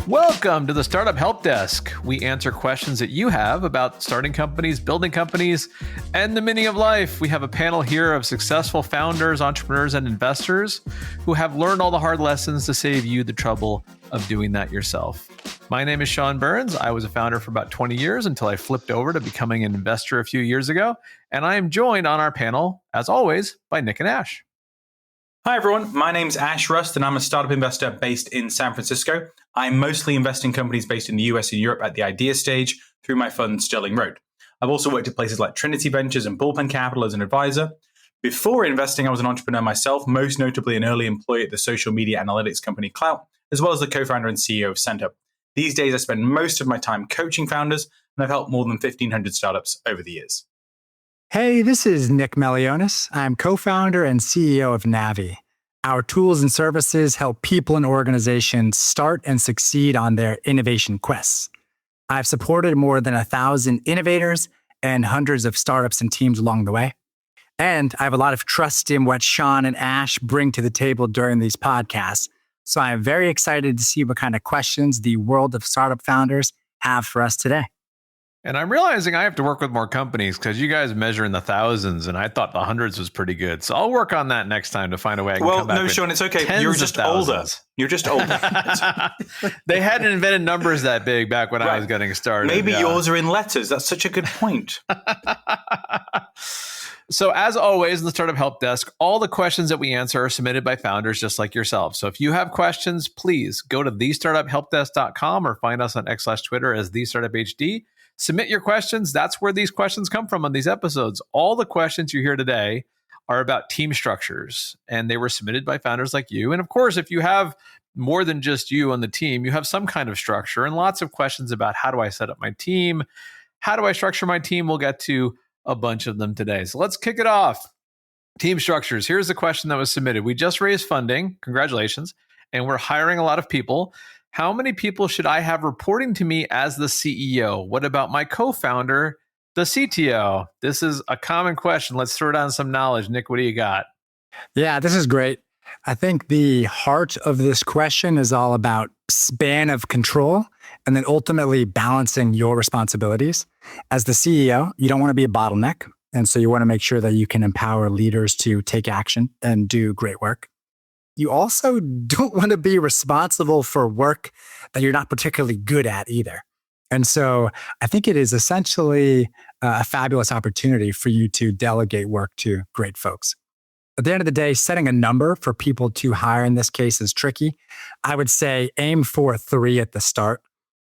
Welcome to the Startup Help Desk. We answer questions that you have about starting companies, building companies, and the meaning of life. We have a panel here of successful founders, entrepreneurs, and investors who have learned all the hard lessons to save you the trouble of doing that yourself. My name is Sean Burns. I was a founder for about 20 years until I flipped over to becoming an investor a few years ago. And I am joined on our panel, as always, by Nick and Ash. Hi, everyone. My name's Ash Rust, and I'm a startup investor based in San Francisco. I mostly invest in companies based in the US and Europe at the idea stage through my fund, Sterling Road. I've also worked at places like Trinity Ventures and Bullpen Capital as an advisor. Before investing, I was an entrepreneur myself, most notably an early employee at the social media analytics company Clout, as well as the co-founder and CEO of Centup. These days, I spend most of my time coaching founders, and I've helped more than 1,500 startups over the years. Hey, this is Nick Melionis. I'm co-founder and CEO of Navi. Our tools and services help people and organizations start and succeed on their innovation quests. I've supported more than 1,000 innovators and hundreds of startups and teams along the way. And I have a lot of trust in what Sean and Ash bring to the table during these podcasts. So I'm very excited to see what kind of questions the world of startup founders have for us today. And I'm realizing I have to work with more companies because you guys measure in the thousands, and I thought the hundreds was pretty good. So I'll work on that next time to find a way I can come back. Well, no, Sean, it's okay. You're just older. You're just older. They hadn't invented numbers that big back when I was getting started. Maybe yours are in letters. That's such a good point. So as always, in the Startup Help Desk, all the questions that we answer are submitted by founders just like yourself. So if you have questions, please go to thestartuphelpdesk.com or find us on X/Twitter as thestartuphd. Submit your questions. That's where these questions come from on these episodes. All the questions you hear today are about team structures, and they were submitted by founders like you. And of course, if you have more than just you on the team, you have some kind of structure and lots of questions about how do I set up my team? How do I structure my team? We'll get to a bunch of them today. So let's kick it off. Team structures. Here's the question that was submitted. We just raised funding. Congratulations. And we're hiring a lot of people. How many people should I have reporting to me as the CEO? What about my co-founder, the CTO? This is a common question. Let's throw down some knowledge. Nick, what do you got? Yeah, this is great. I think the heart of this question is all about span of control and then ultimately balancing your responsibilities. As the CEO, you don't want to be a bottleneck. And so you want to make sure that you can empower leaders to take action and do great work. You also don't want to be responsible for work that you're not particularly good at either. And so I think it is essentially a fabulous opportunity for you to delegate work to great folks. At the end of the day, setting a number for people to hire in this case is tricky. I would say aim for 3 at the start.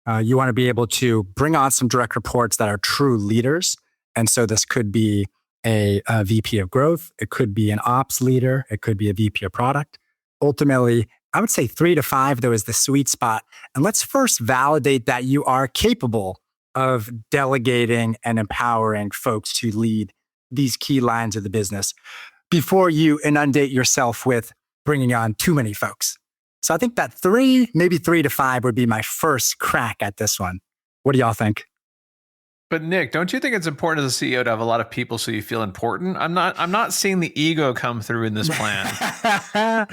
You want to be able to bring on some direct reports that are true leaders. And so this could be a VP of growth. It could be an ops leader. It could be a VP of product. Ultimately, I would say 3 to 5, though, is the sweet spot. And let's first validate that you are capable of delegating and empowering folks to lead these key lines of the business before you inundate yourself with bringing on too many folks. So I think that 3, maybe 3 to 5 would be my first crack at this one. What do y'all think? But Nick, don't you think it's important as a CEO to have a lot of people so you feel important? I'm not seeing the ego come through in this plan.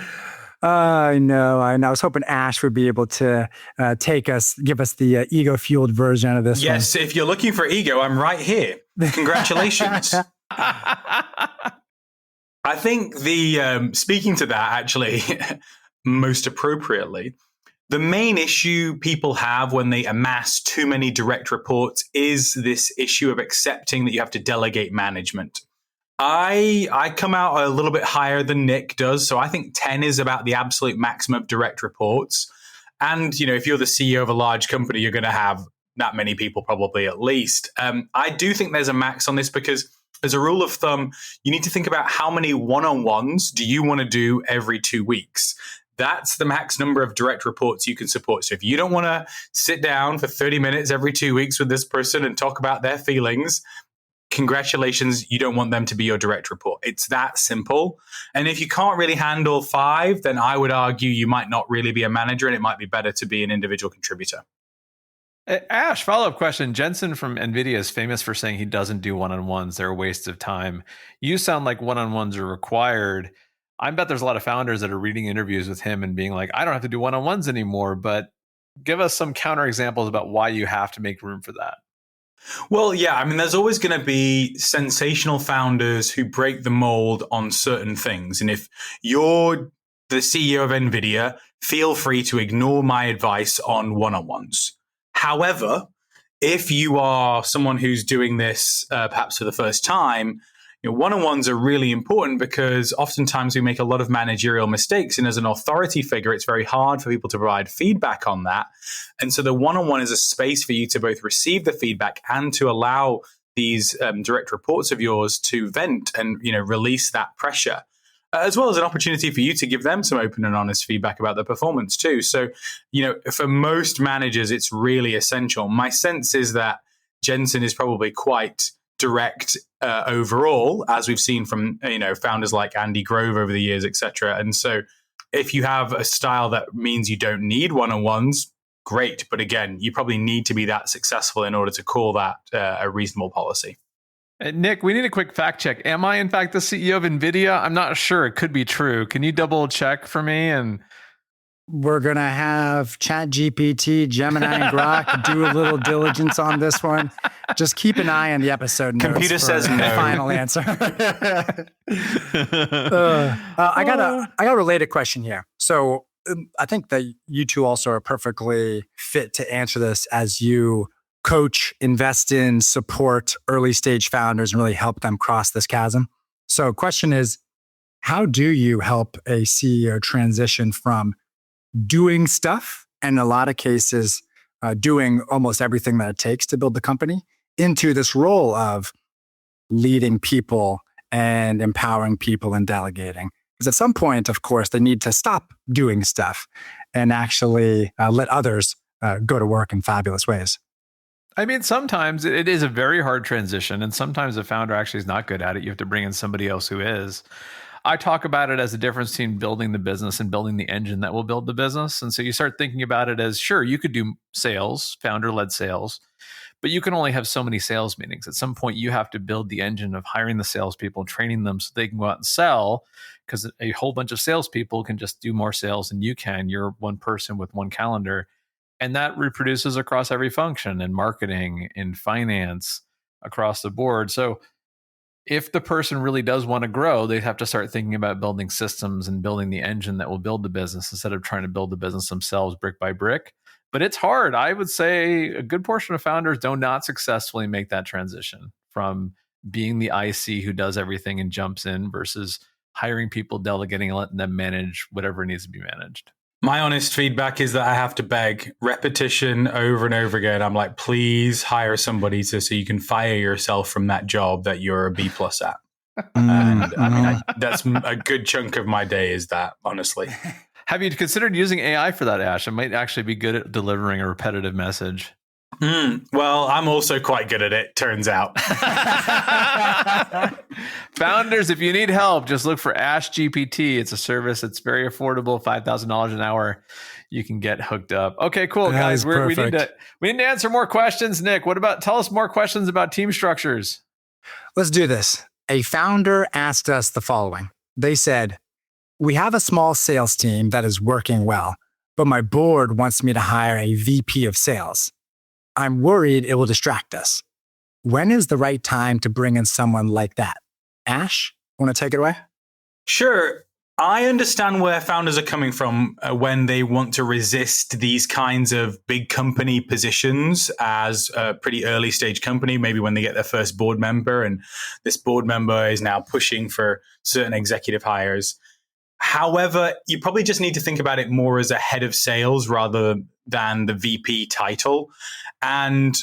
I know. I was hoping Ash would be able to give us the ego-fueled version of this. Yes, if you're looking for ego, I'm right here. Congratulations. I think speaking to that actually most appropriately, the main issue people have when they amass too many direct reports is this issue of accepting that you have to delegate management. I come out a little bit higher than Nick does. So I think 10 is about the absolute maximum of direct reports. And, if you're the CEO of a large company, you're going to have that many people probably at least. I do think there's a max on this because as a rule of thumb, you need to think about how many one-on-ones do you want to do every 2 weeks. That's the max number of direct reports you can support. So if you don't want to sit down for 30 minutes every 2 weeks with this person and talk about their feelings, congratulations, you don't want them to be your direct report. It's that simple. And if you can't really handle 5, then I would argue you might not really be a manager and it might be better to be an individual contributor. Ash, follow-up question. Jensen from NVIDIA is famous for saying he doesn't do one-on-ones. They're a waste of time. You sound like one-on-ones are required. I bet there's a lot of founders that are reading interviews with him and being like, I don't have to do one-on-ones anymore. But give us some counter examples about why you have to make room for that. Well, yeah, I mean, there's always going to be sensational founders who break the mold on certain things. And if you're the CEO of NVIDIA, feel free to ignore my advice on one-on-ones. However, if you are someone who's doing this perhaps for the first time, one-on-ones are really important because oftentimes we make a lot of managerial mistakes. And as an authority figure, it's very hard for people to provide feedback on that. And so the one-on-one is a space for you to both receive the feedback and to allow these direct reports of yours to vent and release that pressure, as well as an opportunity for you to give them some open and honest feedback about their performance too. So, for most managers, it's really essential. My sense is that Jensen is probably quite direct overall, as we've seen from founders like Andy Grove over the years, etc. And so if you have a style that means you don't need one-on-ones, great. But again, you probably need to be that successful in order to call that a reasonable policy. Nick, we need a quick fact check. Am I in fact the CEO of NVIDIA? I'm not sure. It could be true. Can you double check for me? And we're going to have ChatGPT, Gemini, and Grok do a little diligence on this one. Just keep an eye on the episode notes. Computer says no. The final answer. I got a related question here. So I think that you two also are perfectly fit to answer this as you coach, invest in, support early stage founders and really help them cross this chasm. So question is, how do you help a CEO transition from doing stuff, and in a lot of cases, doing almost everything that it takes to build the company, into this role of leading people and empowering people and delegating? Because at some point, of course, they need to stop doing stuff and actually let others go to work in fabulous ways. I mean, sometimes it is a very hard transition, and sometimes the founder actually is not good at it. You have to bring in somebody else who is. I talk about it as the difference between building the business and building the engine that will build the business. And so you start thinking about it as, sure, you could do sales, founder-led sales, but you can only have so many sales meetings. At some point, you have to build the engine of hiring the salespeople and training them so they can go out and sell, because a whole bunch of salespeople can just do more sales than you can. You're one person with one calendar. And that reproduces across every function, in marketing, in finance, across the board. So if the person really does want to grow, they have to start thinking about building systems and building the engine that will build the business instead of trying to build the business themselves brick by brick. But it's hard. I would say a good portion of founders do not successfully make that transition from being the IC who does everything and jumps in versus hiring people, delegating, and letting them manage whatever needs to be managed. My honest feedback is that I have to beg repetition over and over again. I'm like, please hire somebody so you can fire yourself from that job that you're a B+ at. And I mean, that's a good chunk of my day is that, honestly. Have you considered using AI for that, Ash? It might actually be good at delivering a repetitive message. Well, I'm also quite good at it, turns out. Founders, if you need help, just look for Ash GPT. It's a service. It's very affordable, $5,000 an hour. You can get hooked up. Okay, cool, guys. We need to answer more questions. Nick, tell us more questions about team structures. Let's do this. A founder asked us the following. They said, we have a small sales team that is working well, but my board wants me to hire a VP of sales. I'm worried it will distract us. When is the right time to bring in someone like that? Ash, want to take it away? Sure. I understand where founders are coming from when they want to resist these kinds of big company positions as a pretty early stage company, maybe when they get their first board member and this board member is now pushing for certain executive hires. However, you probably just need to think about it more as a head of sales rather than the VP title. And,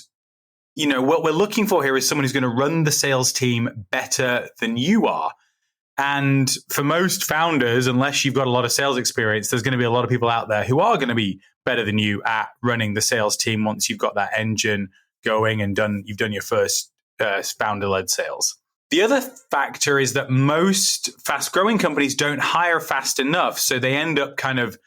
what we're looking for here is someone who's going to run the sales team better than you are. And for most founders, unless you've got a lot of sales experience, there's going to be a lot of people out there who are going to be better than you at running the sales team once you've got that engine going and you've done your first founder-led sales. The other factor is that most fast-growing companies don't hire fast enough, so they end up kind of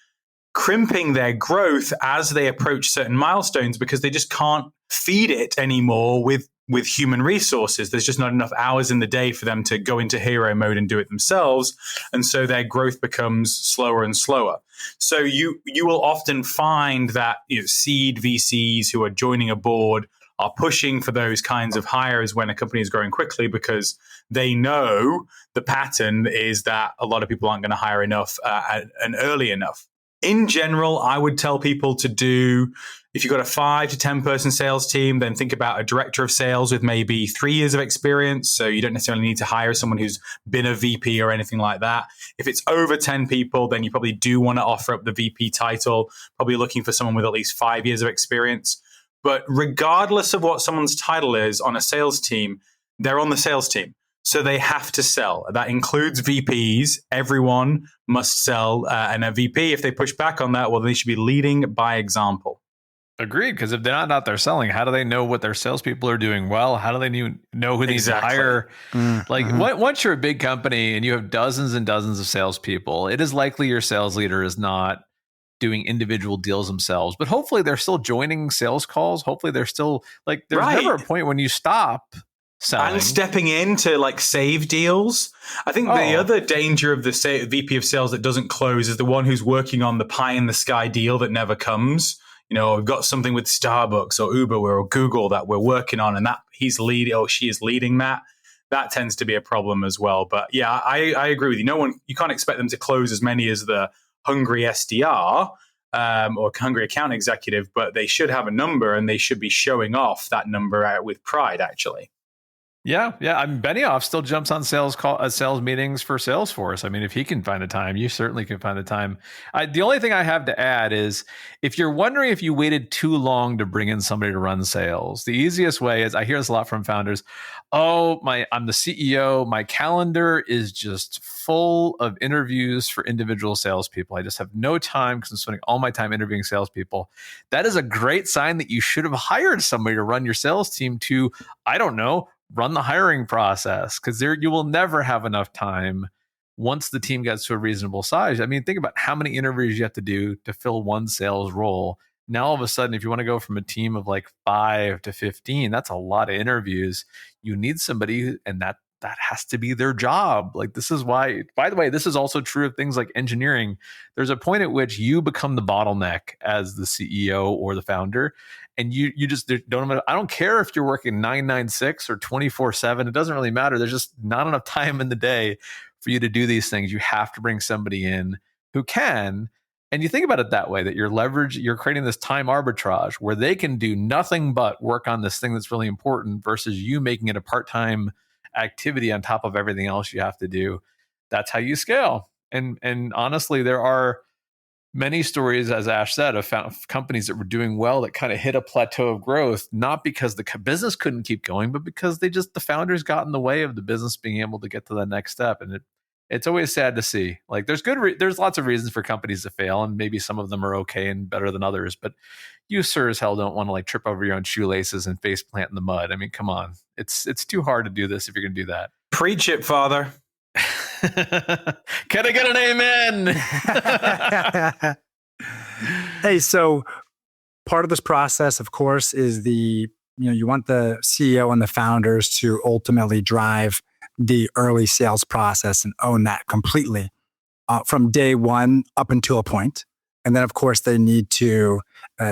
crimping their growth as they approach certain milestones because they just can't feed it anymore with with human resources. There's just not enough hours in the day for them to go into hero mode and do it themselves. And so their growth becomes slower and slower. So you will often find that seed VCs who are joining a board are pushing for those kinds of hires when a company is growing quickly, because they know the pattern is that a lot of people aren't going to hire enough and early enough. In general, I would tell people to do, if you've got a 5 to 10 person sales team, then think about a director of sales with maybe 3 years of experience. So you don't necessarily need to hire someone who's been a VP or anything like that. If it's over 10 people, then you probably do want to offer up the VP title, probably looking for someone with at least 5 years of experience. But regardless of what someone's title is on a sales team, they're on the sales team. So they have to sell. That includes VPs. Everyone must sell. And a VP, if they push back on that, well, they should be leading by example. Agreed. Because if they're not out there selling, how do they know what their salespeople are doing well? How do they know who they need to hire? Once you're a big company and you have dozens and dozens of salespeople, it is likely your sales leader is not doing individual deals themselves, but hopefully they're still joining sales calls. Hopefully they're still there's never a point when you stop selling. And stepping in to save deals. I think the other danger of the VP of sales that doesn't close is the one who's working on the pie in the sky deal that never comes. We've got something with Starbucks or Uber or Google that we're working on, and that he's leading or she is leading that. That tends to be a problem as well. But yeah, I agree with you. You can't expect them to close as many as the hungry SDR or hungry account executive, but they should have a number and they should be showing off that number out with pride, actually. Yeah. I mean, Benioff still jumps on sales meetings for Salesforce. I mean, if he can find the time, you certainly can find the time. The only thing I have to add is, if you're wondering if you waited too long to bring in somebody to run sales, the easiest way is, I hear this a lot from founders. I'm the CEO. My calendar is just full of interviews for individual salespeople. I just have no time because I'm spending all my time interviewing salespeople. That is a great sign that you should have hired somebody to run your sales team to, run the hiring process, because you will never have enough time once the team gets to a reasonable size. I mean, think about how many interviews you have to do to fill one sales role. Now, all of a sudden, if you want to go from a team of 5 to 15, that's a lot of interviews. You need somebody, and that has to be their job. This is why, by the way, this is also true of things like engineering. There's a point at which you become the bottleneck as the CEO or the founder. And you just don't, I don't care if you're working 996 or 24/7. It doesn't really matter. There's just not enough time in the day for you to do these things. You have to bring somebody in who can. And you think about it that way, that you're creating this time arbitrage where they can do nothing but work on this thing that's really important, versus you making it a part-time activity on top of everything else you have to do. That's how you scale. And honestly, there are many stories, as Ash said, of companies that were doing well that kind of hit a plateau of growth, not because the business couldn't keep going, but because the founders got in the way of the business being able to get to the next step. And it's always sad to see. There's lots of reasons for companies to fail, and maybe some of them are okay and better than others, but you sure as hell don't want to trip over your own shoelaces and face plant in the mud. I mean, come on. It's too hard to do this if you're going to do that. Preach it, Father. Can I get an amen? Hey, so part of this process, of course, is you want the CEO and the founders to ultimately drive the early sales process and own that completely from day one up until a point. And then, of course, they need to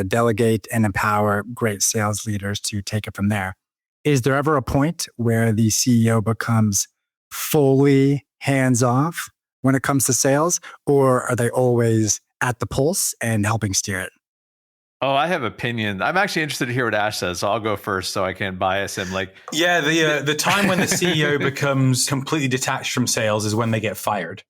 delegate and empower great sales leaders to take it from there. Is there ever a point where the CEO becomes fully hands-off when it comes to sales, or are they always at the pulse and helping steer it? Oh, I have opinions. I'm actually interested to hear what Ash says, so I'll go first so I can't bias him. The time when the CEO becomes completely detached from sales is when they get fired.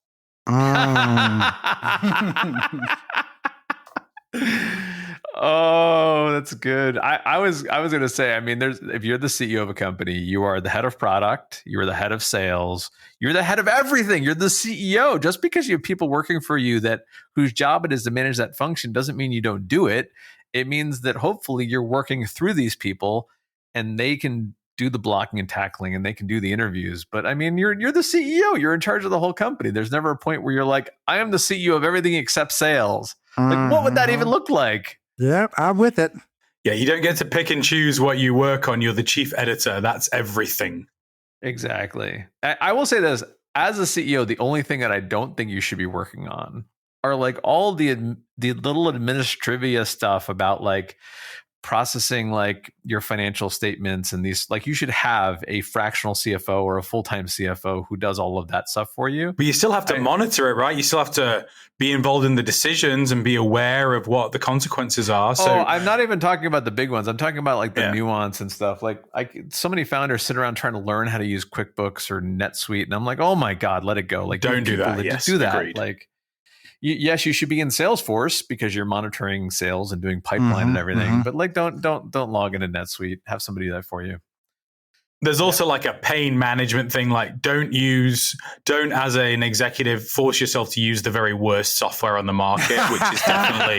Oh, that's good. I was going to say, I mean, if you're the CEO of a company, you are the head of product, you are the head of sales, you're the head of everything. You're the CEO. Just because you have people working for you whose job it is to manage that function doesn't mean you don't do it. It means that hopefully you're working through these people and they can do the blocking and tackling and they can do the interviews. But I mean, you're the CEO. You're in charge of the whole company. There's never a point where you're like, I am the CEO of everything except sales. What would that even look like? Yeah, I'm with it. Yeah, you don't get to pick and choose what you work on. You're the chief editor. That's everything. Exactly. I will say this, as a CEO, the only thing that I don't think you should be working on are like all the little administrivia stuff about like processing like your financial statements and these, like you should have a fractional CFO or a full-time CFO who does all of that stuff for you. But you still have to monitor it, right? You still have to be involved in the decisions and be aware of what the consequences are. So I'm not even talking about the big ones. I'm talking about like the nuance and stuff. Like so many founders sit around trying to learn how to use QuickBooks or NetSuite. And I'm like, oh my God, let it go. Like don't do that. Yes, do that. Agreed. Like, yes, you should be in Salesforce because you're monitoring sales and doing pipeline and everything. But like, don't log into NetSuite. Have somebody do that for you. There's also like a pain management thing. Like don't as an executive force yourself to use the very worst software on the market, which is definitely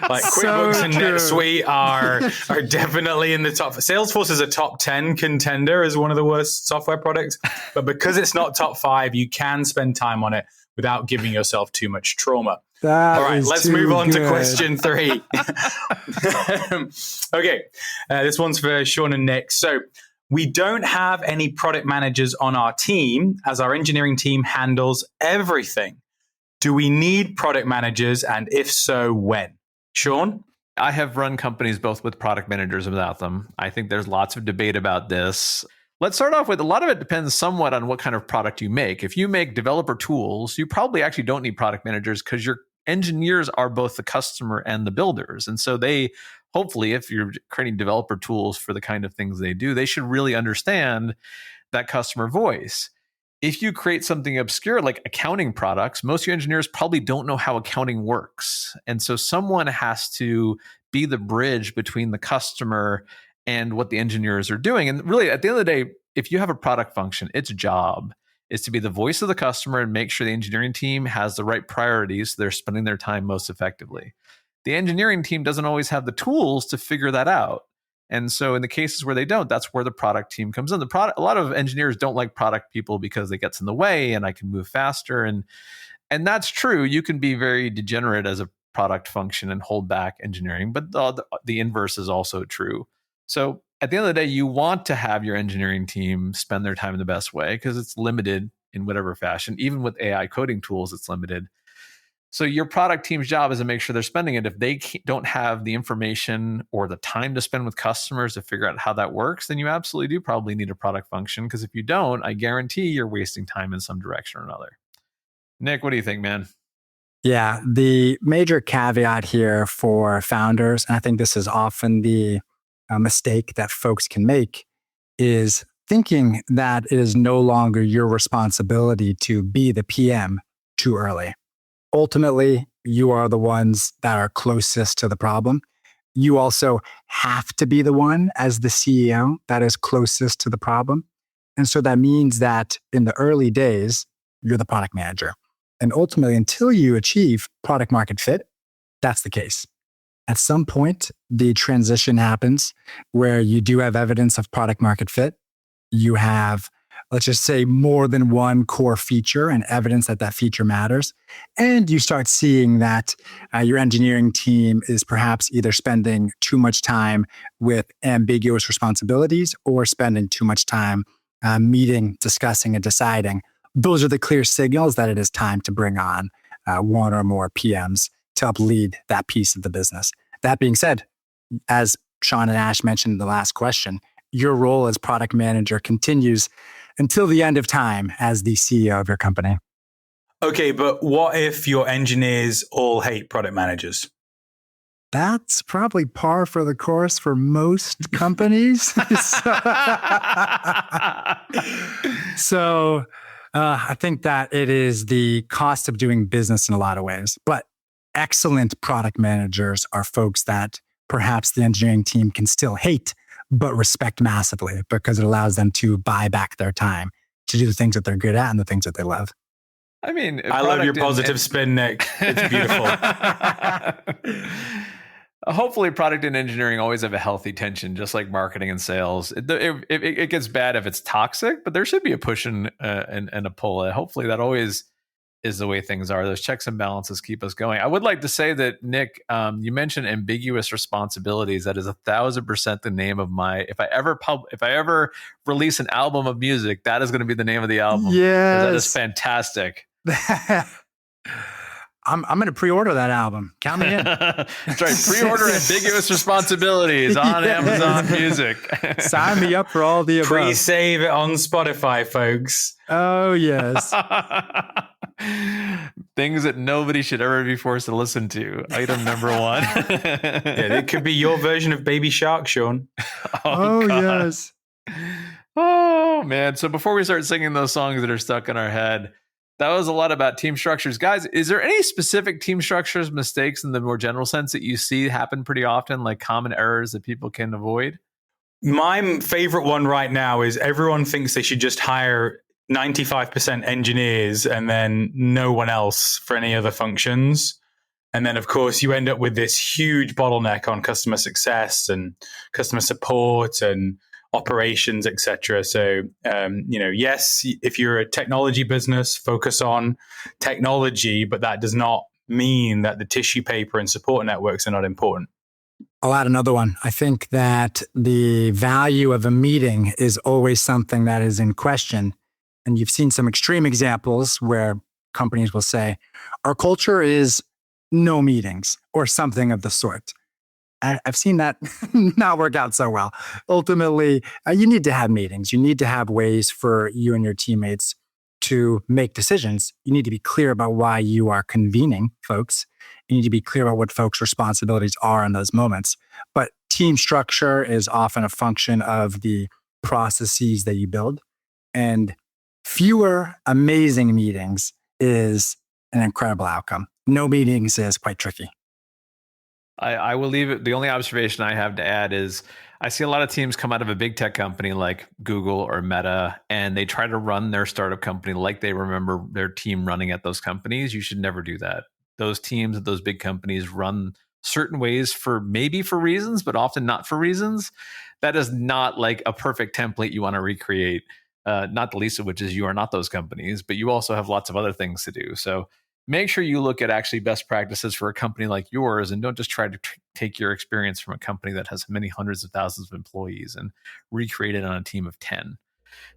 like QuickBooks and NetSuite are definitely in the top. Salesforce is a top 10 contender as one of the worst software products, but because it's not top 5, you can spend time on it without giving yourself too much trauma. All right, let's move on to question 3. Okay, this one's for Sean and Nick. So we don't have any product managers on our team as our engineering team handles everything. Do we need product managers? And if so, when? Sean? I have run companies both with product managers and without them. I think there's lots of debate about this. Let's start off with a lot of it depends somewhat on what kind of product you make. If you make developer tools, you probably actually don't need product managers because your engineers are both the customer and the builders. And so they, hopefully, if you're creating developer tools for the kind of things they do, they should really understand that customer voice. If you create something obscure like accounting products, most of your engineers probably don't know how accounting works. And so someone has to be the bridge between the customer and what the engineers are doing. And really, at the end of the day, if you have a product function, its job is to be the voice of the customer and make sure the engineering team has the right priorities so they're spending their time most effectively. The engineering team doesn't always have the tools to figure that out. And so in the cases where they don't, that's where the product team comes in. A lot of engineers don't like product people because it gets in the way and I can move faster. And that's true. You can be very degenerate as a product function and hold back engineering, but the inverse is also true. So at the end of the day, you want to have your engineering team spend their time in the best way because it's limited in whatever fashion. Even with AI coding tools, it's limited. So your product team's job is to make sure they're spending it. If they don't have the information or the time to spend with customers to figure out how that works, then you absolutely do probably need a product function. Because if you don't, I guarantee you're wasting time in some direction or another. Nick, what do you think, man? Yeah, the major caveat here for founders, and I think this is often the mistake that folks can make, is thinking that it is no longer your responsibility to be the PM too early. Ultimately, you are the ones that are closest to the problem. You also have to be the one as the CEO that is closest to the problem. And so that means that in the early days, you're the product manager. And ultimately, until you achieve product market fit, that's the case. At some point, the transition happens where you do have evidence of product market fit. You have, let's just say, more than one core feature and evidence that that feature matters. And you start seeing that your engineering team is perhaps either spending too much time with ambiguous responsibilities or spending too much time meeting, discussing, and deciding. Those are the clear signals that it is time to bring on one or more PMs to help lead that piece of the business. That being said, as Sean and Ash mentioned in the last question, your role as product manager continues until the end of time as the CEO of your company. Okay, but what if your engineers all hate product managers? That's probably par for the course for most companies. So I think that it is the cost of doing business in a lot of ways. But excellent product managers are folks that perhaps the engineering team can still hate, but respect massively because it allows them to buy back their time to do the things that they're good at and the things that they love. I mean, I love your positive spin, Nick. It's beautiful. Hopefully, product and engineering always have a healthy tension, just like marketing and sales. It gets bad if it's toxic, but there should be a push and a pull. Hopefully, that always is the way things are. Those checks and balances keep us going. I would like to say that, Nick, you mentioned ambiguous responsibilities. That is 1,000% the name of my. If I ever release an album of music, that is going to be the name of the album. Yes, that is fantastic. I'm going to pre-order that album. Count me in. That's right. Pre-order ambiguous responsibilities on Amazon Music. Sign me up for all the above. Pre-save it on Spotify, folks. Oh, yes. Things that nobody should ever be forced to listen to. Item number 1. Yeah, it could be your version of Baby Shark, Sean. Oh yes. Oh, man. So before we start singing those songs that are stuck in our head, that was a lot about team structures. Guys, is there any specific team structures mistakes in the more general sense that you see happen pretty often, like common errors that people can avoid? My favorite one right now is everyone thinks they should just hire 95% engineers and then no one else for any other functions. And then, of course, you end up with this huge bottleneck on customer success and customer support and operations, etc. So, yes, if you're a technology business, focus on technology, but that does not mean that the tissue paper and support networks are not important. I'll add another one. I think that the value of a meeting is always something that is in question. And you've seen some extreme examples where companies will say, our culture is no meetings or something of the sort. I've seen that not work out so well. Ultimately, you need to have meetings. You need to have ways for you and your teammates to make decisions. You need to be clear about why you are convening folks. You need to be clear about what folks' responsibilities are in those moments. But team structure is often a function of the processes that you build. And fewer amazing meetings is an incredible outcome. No meetings is quite tricky. I will leave it. The only observation I have to add is I see a lot of teams come out of a big tech company like Google or Meta, and they try to run their startup company like they remember their team running at those companies. You should never do that. Those teams at those big companies run certain ways for reasons, but often not for reasons. That is not like a perfect template you want to recreate. Not the least of which is you are not those companies, but you also have lots of other things to do. So make sure you look at actually best practices for a company like yours and don't just try to take your experience from a company that has many hundreds of thousands of employees and recreate it on a team of 10.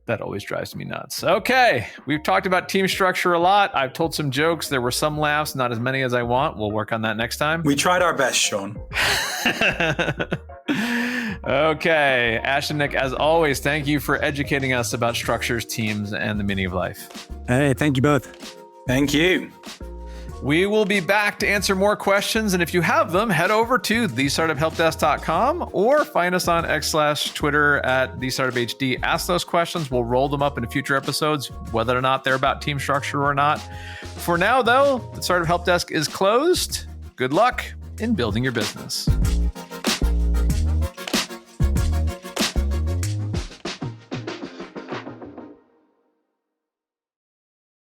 That always drives me nuts. Okay, we've talked about team structure a lot. I've told some jokes. There were some laughs, not as many as I want. We'll work on that next time. We tried our best, Sean. Okay, Ash and Nick, as always, thank you for educating us about structures, teams, and the meaning of life. Hey, thank you both. Thank you. We will be back to answer more questions. And if you have them, head over to thestartuphelpdesk.com or find us on X/Twitter at thestartuphd. Ask those questions. We'll roll them up in future episodes, whether or not they're about team structure or not. For now, though, the Startup Help Desk is closed. Good luck in building your business.